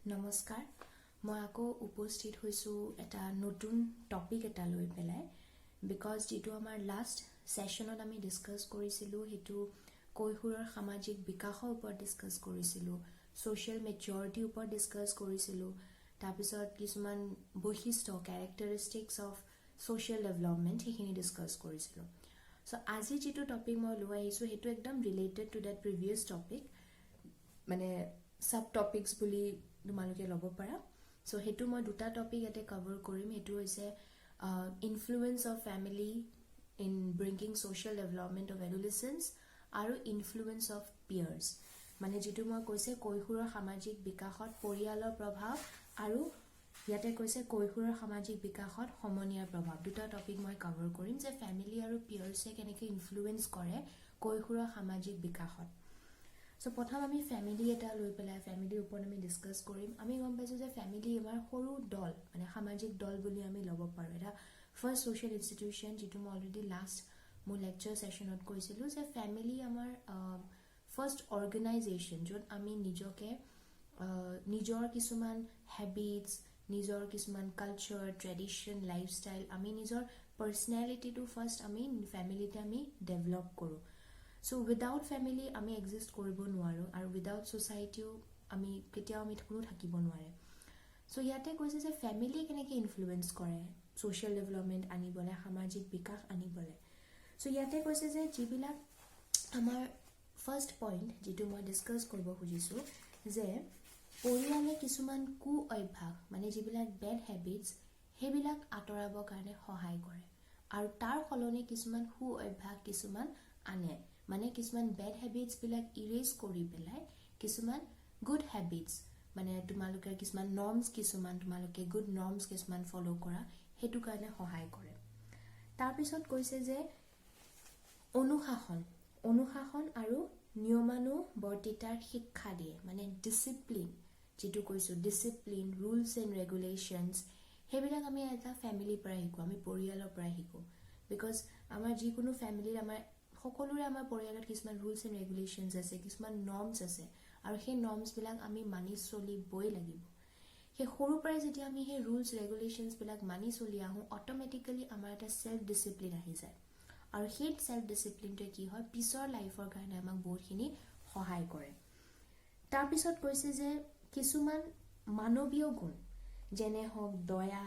নমস্কাৰ মই আকৌ উপস্থিত হৈছো এটা নতুন টপিক এটা লৈ পেলাই বিকজ যেটো আমাৰ লাষ্ট সেশনত আমি ডিসকাস কৰিছিলো হেতু কৈশোৰৰ সামাজিক বিকাশৰ ওপৰত ডিসকাস কৰিছিলো সোশ্যাল মেচুৰিটি ওপৰত ডিসকাস কৰিছিলো তাৰপিছত কিছুমান বৈশিষ্ট্য ক্যাৰেক্টাৰিষ্টিক্স অফ সোশ্যাল ডেভেলপমেন্ট হেখিনি ডিসকাস কৰিছিলো সো আজি যেটো টপিক মই লৈ আহিছো হেতু একদম ৰিলেটেড টু দ্যাট প্ৰিভিয়াস টপিক মানে সাব টপিকস বুলি তোমালোকে লব পাৰা সো হেতু মই দুটা টপিক এতে কভাৰ কৰিম হেতু হৈছে influence of family in bringing social development of adolescence আৰু ইনফ্লুয়েন্স অফ পিয়াৰ্স মানে যেটো মই কৈছে কৈশোৰৰ সামাজিক বিকাশত পৰিয়ালৰ প্ৰভাৱ আৰু ইয়াতে কৈছে কৈশোৰৰ সামাজিক বিকাশত সমনীয়াৰ প্ৰভাৱ দুটা টপিক মই কভাৰ কৰিম যে ফ্যামিলি আৰু পিয়াৰ্সে কেনেকৈ ইনফ্লুয়েন্স কৰে কৈশোৰৰ সামাজিক বিকাশত সো প্ৰথম আমি ফ্যামিলি এটা লৈ পেলাই ফ্যামিলিৰ ওপৰত আমি ডিসকাস কৰিম আমি গম পাইছো যে ফ্যামিলি আমাৰ সৰু দল মানে সামাজিক দল বুলি আমি লব পাৰো এটা ফাৰ্স্ট সোশ্যাল ইনষ্টিটিউশন যেটো মই অলৰেডি লাষ্ট মোৰ লেকচাৰ সেশনত কৈছিলো যে ফ্যামিলি আমাৰ ফাৰ্স্ট অৰ্গানাইজেশন যত আমি নিজকে নিজৰ কিছুমান হ্যাবিটস নিজৰ কিছুমান কালচাৰ ট্ৰেডিশন লাইফষ্টাইল আমি নিজৰ পাৰ্সনালিটিটো ফাৰ্স্ট আমি ফ্যামিলিতে আমি ডেভেলপ কৰো So without family আমি exist কৰিব নোৱাৰো আৰু without society আমি কেতিয়াও আমি কোনো থাকিব নোৱাৰে so ইয়াতে কৈছে যে ফ্যামিলি কেনেকৈ ইনফ্লুয়েন্স কৰে সোশ্যাল ডেভেলপমেন্ট আনিবলে সামাজিক বিকাশ আনিবলে so ইয়াতে কৈছে যে যিবিলাক আমাৰ ফাৰ্স্ট পইণ্ট যেটো মই ডিসকাস কৰিব খুজিছো যে পৰিয়ালে কিছুমান কু অভ্যাস মানে যিবিলাক বেড হ্যাবিটস হেবিলাক আতৰাবৰ কাৰণে সহায় কৰে আৰু তাৰ ফলনি কিছুমান সু অভ্যাস কিছুমান আনে মানে কিছুমান বেড হ্যাবিটস বিলাক ইৰেজ কৰি পেলাই কিছুমান গুড হ্যাবিটস মানে তোমালোকে কিছুমান নৰ্মস কিছুমান তোমালোকে গুড নৰ্মস কিছুমান ফলো কৰা হেতু কাৰণে সহায় কৰে তাৰ পিছত কৈছে যে অনুশাসন আৰু নিয়মানুবৰ্তিতাৰ শিক্ষা দিয়ে মানে ডিসিপ্লিন যেটো কৈছো ডিসিপ্লিন ৰুলস এণ্ড ৰেগুলেশনস হেবিলাক আমি এটা ফ্যামিলিৰ পৰা শিকো আমি পৰিয়ালৰ পৰা শিকো বিকজ আমাৰ যিকোনো ফ্যামিলিৰ আমাৰ সকলোৰে আমাৰ পৰিয়ালত কিছুমান ৰুলস এণ্ড ৰেগুলেশনস আছে কিছুমান নৰ্মস আছে আৰু সেই নৰ্মস বিলাক আমি মানি চলিবই লাগিব সেই সৰু পৰাই যদি আমি সেই ৰুলস ৰেগুলেশনস বিলাক মানি চলি আহো অটোমেটিক্যালি আমাৰ এটা সেলফ ডিসিপ্লিন আহি যায় আৰু সেই সেলফ ডিসিপ্লিনটো কি হয় পিছৰ লাইফৰ কাৰণে আমাক বহুতখিনি সহায় কৰে তাৰ পিছত কৈছে যে কিছুমান মানৱীয় গুণ যেনে হওক দয়া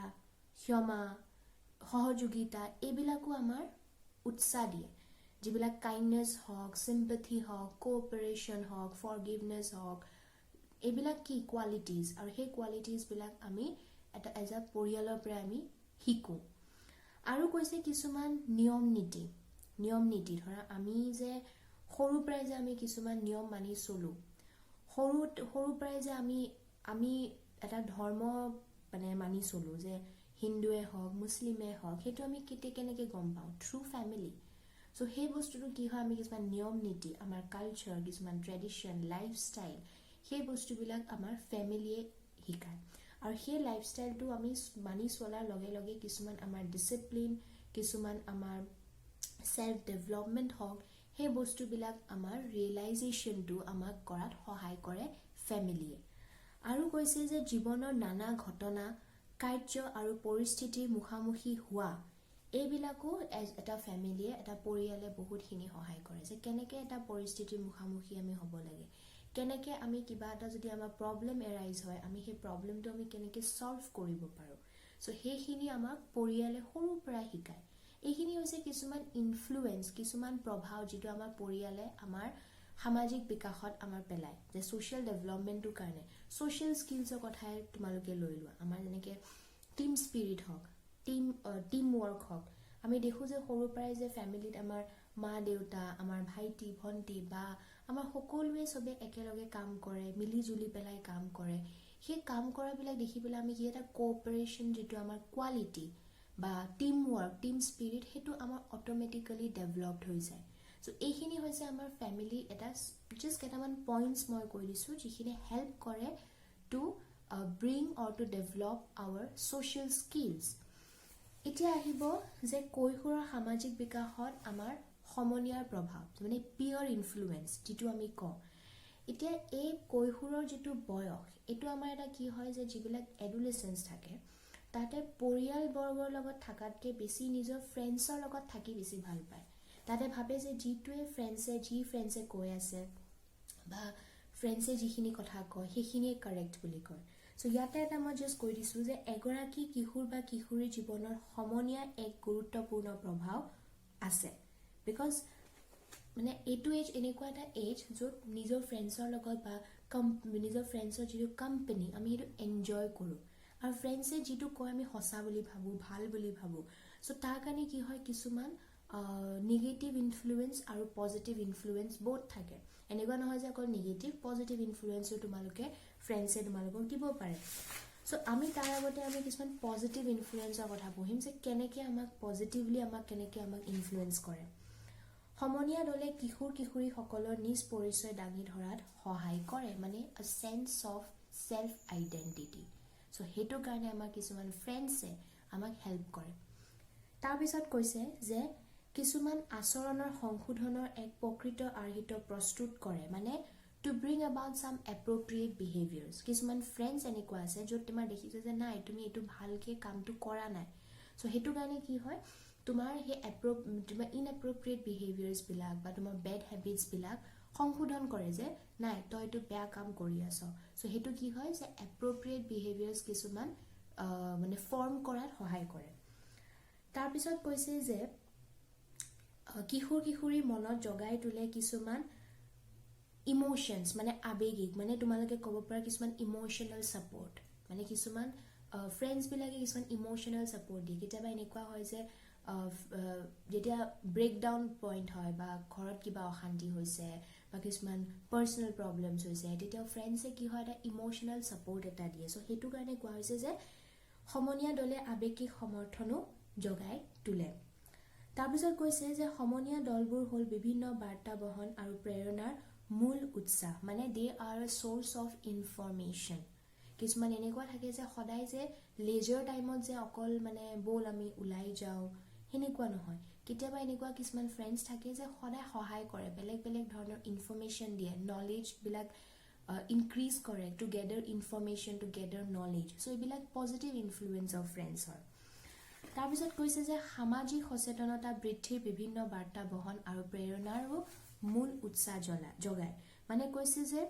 ক্ষমা সহযোগিতা এইবিলাকো আমাৰ উৎসাহ দিয়ে যিবিলাক কাইন্ডনেস হওক সিম্পাথি হওক কোঅপাৰেশন হওক ফৰগিভনেস হওক এইবিলাক কি কোৱালিটিজ আৰু সেই কোৱালিটিজ বিলাক আমি এটা এজ আ পৰিয়ালৰ পৰা আমি শিকো আৰু কৈছে কিছুমান নিয়ম নীতি ধৰা আমি যে সৰু পৰাই যে আমি কিছুমান নিয়ম মানি চলো সৰু পৰাই যে আমি এটা ধৰ্ম মানে মানি চলো যে হিন্দুৱে হওক মুছলিমে হওক হেতু আমি কেনেকৈ গম পাওঁ থ্ৰু ফ্যামিলি সো সেই বস্তুটো কি হয় আমি কিছুমান নিয়ম নীতি আমাৰ কালচাৰ কিছুমান ট্ৰেডিশন লাইফষ্টাইল সেই বস্তুবিলাক আমাৰ ফ্যামিলিয়ে শিকায় আৰু সেই লাইফষ্টাইলটো আমি মানি চলাৰ লগে লগে কিছুমান আমাৰ ডিসিপ্লিন কিছুমান আমাৰ সেলফ ডেভেলপমেন্ট হওক সেই বস্তুবিলাক আমাৰ ৰিয়েলাইজেশনটো আমাক কৰাত সহায় কৰে ফ্যামিলিয়ে আৰু কৈছে যে জীৱনৰ নানা ঘটনা কাৰ্য আৰু পৰিস্থিতিৰ মুখামুখি হোৱা এইবিলাকো এটা ফ্যামিলিয়ে এটা পৰিয়ালে বহুতখিনি সহায় কৰে যে কেনেকৈ এটা পৰিস্থিতিৰ মুখামুখি আমি হ'ব লাগে কেনেকৈ আমি কিবা এটা যদি আমাৰ প্ৰবলেম এৰাইজ হয় আমি সেই প্ৰবলেমটো আমি কেনেকৈ সলভ কৰিব পাৰো সো সেইখিনি আমাক পৰিয়ালে সৰু পৰা শিকায় এইখিনি হৈছে কিছুমান ইনফ্লুয়েন্স কিছুমান প্ৰভাৱ যেটো আমাৰ পৰিয়ালে আমাৰ সামাজিক বিকাশত আমাৰ পেলায় যে সোশ্যাল ডেভেলপমেন্টৰ কাৰণে সোশ্যাল স্কিলছৰ কথাই তোমালোকে লৈ লোৱা আমাৰ যেনেকৈ টিম স্পিৰিট হওক টিম ওয়াৰ্ক হওক আমি দেখো যে সৰু পৰাই যে ফ্যামিলিত আমাৰ মা দেউতা আমাৰ ভাইটি ভন্টি বা আমাৰ সকলোৱে সবে একেলগে কাম কৰে মিলি জুলি পেলাই কাম কৰে সেই কাম কৰাবিলাক দেখি পেলাই আমি কি এটা কোঅপাৰেশন যেটো আমাৰ কোৱালিটি বা টিম ওয়াৰ্ক টিম স্পিৰিট হেতু আমাৰ অটোমেটিক্যালি ডেভেলপড হৈ যায় সো এইখিনি হৈছে আমাৰ ফ্যামিলি এটা জাস্ট কেইটামান পইণ্টস মই কৈ দিছো যিখিনি হেল্প কৰে to bring or to develop our social skills এতিয়া আহিব যে কৈশোৰৰ সামাজিক বিকাশত আমাৰ সমনীয়াৰ প্ৰভাৱ মানে পিয়াৰ ইনফ্লুয়েন্স যেটো আমি কওঁ এতিয়া এই কৈশোৰৰ যিটো বয়স এইটো আমাৰ এটা কি হয় যে যিবিলাক এডুলেচেন্স থাকে তাতে পৰিয়ালবৰ্গৰ লগত থকাতকৈ বেছি নিজৰ ফ্ৰেণ্ডছৰ লগত থাকি বেছি ভাল পায় তাতে ভাবে যে যিটোৱে ফ্ৰেণ্ডছে কৈ আছে বা ফ্ৰেণ্ডছে যিখিনি কথা কয় সেইখিনিয়ে কাৰেক্ট বুলি কয় চ' ইয়াতে এটা মই জাষ্ট কৈ দিছোঁ যে এগৰাকী কিশোৰ বা কিশোৰীৰ জীৱনৰ সমনীয়া এক গুৰুত্বপূৰ্ণ প্ৰভাৱ আছে বিকজ মানে এইটো এজ এনেকুৱা এটা এজ য'ত নিজৰ ফ্ৰেণ্ডছৰ লগত বা নিজৰ ফ্ৰেণ্ডছৰ যিটো কোম্পানী আমি সেইটো এনজয় কৰোঁ আৰু ফ্ৰেণ্ডছে যিটো কয় আমি সঁচা বুলি ভাবোঁ ভাল বুলি ভাবোঁ চ' তাৰ কাৰণে কি হয় কিছুমান নিগেটিভ ইনফ্লুৱেঞ্চ আৰু পজিটিভ ইনফ্লুৱেঞ্চ বহুত থাকে এনেকুৱা নহয় যে অকল নিগেটিভ পজিটিভ ইনফ্লুৱেঞ্চো তোমালোকে ফ্ৰেণ্ডছে তোমালোকক দিব পাৰে চ' আমি তাৰ আগতে আমি কিছুমান পজিটিভ ইনফ্লুৱেঞ্চৰ কথা পঢ়িম যে কেনেকৈ আমাক পজিটিভলি কেনেকৈ আমাক ইনফ্লুৱেঞ্চ কৰে সমনীয়া দলে কিশোৰ কিশোৰীসকলৰ নিজ পৰিচয় দাঙি ধৰাত সহায় কৰে মানে আ চেন্স অফ চেল্ফ আইডেণ্টিটি চ' সেইটো কাৰণে আমাৰ কিছুমান ফ্ৰেণ্ডছে আমাক হেল্প কৰে তাৰপিছত কৈছে যে কিছুমান আচৰণৰ সংশোধনৰ এক প্ৰকৃত আৰ্হিত প্ৰস্তুত কৰে মানে টু ব্ৰিং এবাউট চাম এপ্ৰপ্ৰিয়েট বিহেভিয়াৰ্ছ কিছুমান ফ্ৰেণ্ডছ এনেকুৱা আছে য'ত তোমাৰ দেখিছে যে নাই তুমি এইটো ভালকৈ কামটো কৰা নাই চ' সেইটো কাৰণে কি হয় তোমাৰ সেই তোমাৰ ইনএপ্ৰপ্ৰিয়েট বিহেভিয়াৰ্ছবিলাক বা তোমাৰ বেড হেবিটছবিলাক সংশোধন কৰে যে নাই তই এইটো বেয়া কাম কৰি আছ চ' সেইটো কি হয় যে এপ্ৰপ্ৰিয়েট বিহেভিয়াৰ্ছ কিছুমান মানে ফৰ্ম কৰাত সহায় কৰে তাৰপিছত কৈছে যে কিশোৰ কিশোৰীৰ মনত জগাই তোলে কিছুমান ইম'শ্যনছ মানে আৱেগিক মানে তোমালোকে ক'ব পৰা কিছুমান ইম'শ্যনেল ছাপৰ্ট মানে কিছুমান ফ্ৰেণ্ডছবিলাকে কিছুমান ইম'শ্যনেল ছাপৰ্ট দিয়ে কেতিয়াবা এনেকুৱা হয় যে যেতিয়া ব্ৰেকডাউন পইণ্ট হয় বা ঘৰত কিবা অশান্তি হৈছে বা কিছুমান পাৰ্চনেল প্ৰব্লেমছ হৈছে তেতিয়া ফ্ৰেণ্ডছে কি হয় এটা ইম'শ্যনেল ছাপৰ্ট এটা দিয়ে চ' সেইটো কাৰণে কোৱা হৈছে যে সমনীয়া দলে আৱেগিক সমৰ্থনো জগাই তোলে তাৰপিছত কৈছে যে সমনীয়া দলবোৰ হ'ল বিভিন্ন বাৰ্তা বহন আৰু প্ৰেৰণাৰ মূল উৎসাহ মানে they are a source of information কিছুমান এনেকুৱা থাকে যে সদায় যে লেজাৰ টাইমত যে অকল মানে ব'ল আমি ওলাই যাওঁ সেনেকুৱা নহয় কেতিয়াবা এনেকুৱা কিছুমান ফ্ৰেণ্ডছ থাকে যে সদায় সহায় কৰে বেলেগ বেলেগ ধৰণৰ ইনফৰমেশ্যন দিয়ে নলেজবিলাক ইনক্ৰিজ কৰে টু গেডাৰ ইনফৰমেশ্যন টু গেডাৰ নলেজ চ' এইবিলাক পজিটিভ ইনফ্লুৱেঞ্চ অফ ফ্ৰেণ্ডছ হয় তাৰপিছত কৈছে যে সামাজিক সচেতনতা বৃদ্ধিৰ বিভিন্ন বাৰ্তা বহন আৰু প্ৰেৰণাৰো মূল উৎসাহ জগায় মানে কৈছে যে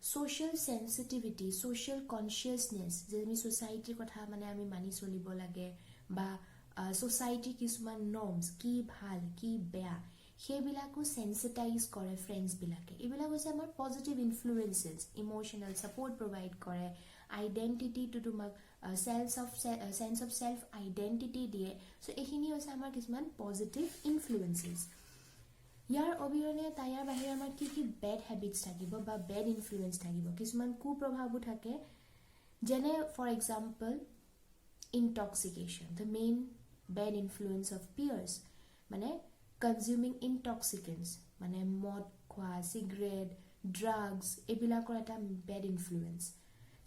ছ'চিয়েল চেনচিটিভিটি ছ'চিয়েল কনচিয়াছনেছ যে আমি ছ'চাইটিৰ কথা মানে আমি মানি চলিব লাগে বা ছ'চাইটিৰ কিছুমান নৰ্মছ কি ভাল কি বেয়া সেইবিলাকো চেনচিটাইজ কৰে ফ্ৰেণ্ডছবিলাকে এইবিলাক হৈছে আমাৰ পজিটিভ ইনফ্লুৱেঞ্চেছ ইম'শ্যনেল ছাপৰ্ট প্ৰভাইড কৰে আইডেণ্টিটিটো তোমাক চেন্স অফ চেল্ফ আইডেণ্টিটি দিয়ে চ' এইখিনি হৈছে আমাৰ কিছুমান পজিটিভ ইনফ্লুৱেঞ্চেছ ইয়াৰ অবিহনে ইয়াৰ বাহিৰে আমাৰ কি কি বেড হেবিটছ থাকিব বা বেড ইনফ্লুৱেঞ্চ থাকিব কিছুমান কুপ্ৰভাৱো থাকে যেনে for example intoxication the main bad influence of peers মানে কনজিউমিং ইনটক্সিকেণ্টছ মানে মদ খোৱা চিগাৰেট ড্ৰাগছ এইবিলাকৰ এটা বেড ইনফ্লুৱেঞ্চ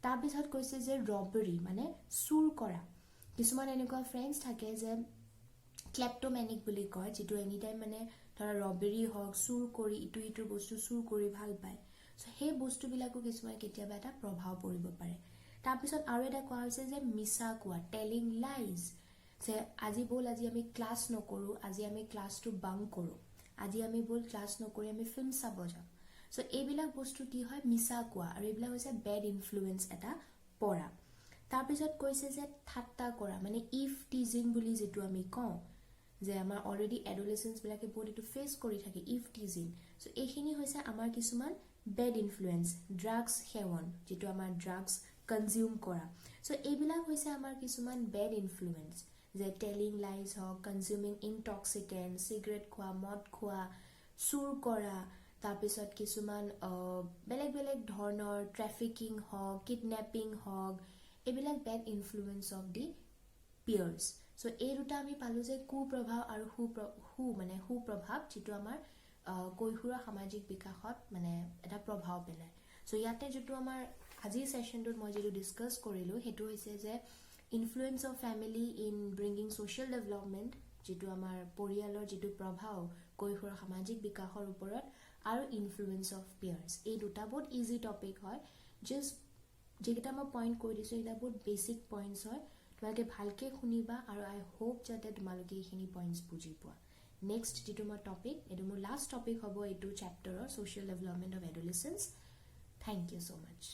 তাৰপিছত কৈছে যে ৰবাৰী মানে চুৰ কৰা কিছুমান এনেকুৱা ফ্ৰেণ্ডছ থাকে যে ক্লেপ্ট'মেনিক বুলি কয় যিটো এনি টাইম মানে ধৰা ৰবাৰী হওক চুৰ কৰি ইটোৰ বস্তু চুৰ কৰি ভাল পায় চ' সেই বস্তুবিলাকো কিছুমান কেতিয়াবা এটা প্ৰভাৱ পৰিব পাৰে তাৰপিছত আৰু এটা কোৱা হৈছে যে মিছা কোৱা টেলিং লাইজ যে আজি আমি ক্লাছ নকৰোঁ আজি আমি ক্লাছটো বাংক কৰোঁ আজি আমি ক্লাছ নকৰি আমি ফিল্ম চাব যাওঁ চ' এইবিলাক বস্তু কি হয় মিছা কোৱা আৰু এইবিলাক হৈছে বেড ইনফ্লুৱেঞ্চ এটা পৰা তাৰপিছত কৈছে যে ঠাট্টা কৰা মানে ইফ টিজিং বুলি যিটো আমি কওঁ যে আমাৰ অলৰেডি এডোলেচেন্সবিলাকে বহুত এইটো ফেচ কৰি থাকে ইফ টিজিং চ' এইখিনি হৈছে আমাৰ কিছুমান বেড ইনফ্লুৱেঞ্চ ড্ৰাগছ সেৱন যিটো আমাৰ ড্ৰাগছ কনজিউম কৰা চ' এইবিলাক হৈছে আমাৰ কিছুমান বেড ইনফ্লুৱেঞ্চ যে টেলিং লাইজ হওক কনজিউমিং ইনটক্সিকেণ্ট চিগাৰেট খোৱা মদ খোৱা চুৰ কৰা তাৰপিছত কিছুমান বেলেগ বেলেগ ধৰণৰ ট্ৰেফিকিং হওক কিডনেপিং হওক এইবিলাক bad influence of the peers so' এই দুটা আমি পালোঁ যে কুপ্ৰভাৱ আৰু সুপ্ৰভাৱ যিটো আমাৰ কৈশোৰৰ সামাজিক বিকাশত মানে এটা প্ৰভাৱ পেলায় চ' ইয়াতে যিটো আমাৰ আজিৰ ছেশ্যনটোত মই যিটো ডিছকাছ কৰিলোঁ সেইটো হৈছে যে influence of family in bringing social development যিটো আমাৰ পৰিয়ালৰ যিটো প্ৰভাৱ কৈশোৰৰ সামাজিক বিকাশৰ ওপৰত আৰু ইনফ্লুৱেঞ্চ অফ পিয়াৰ্ছ। এই দুটা বহুত ইজি টপিক হয়, জাষ্ট যিকেইটা মই পইণ্ট কৈ দিছোঁ এইকেইটা বহুত বেচিক পইণ্টছ হয়। তোমালোকে ভালকৈ শুনিবা আৰু আই হোপ যাতে তোমালোকে এইখিনি পইণ্টছ বুজি পোৱা। নেক্সট যিটো মই টপিক, এইটো মোৰ লাষ্ট টপিক হ'ব এইটো চেপ্টাৰৰ, social development of adolescence. Thank you so' much.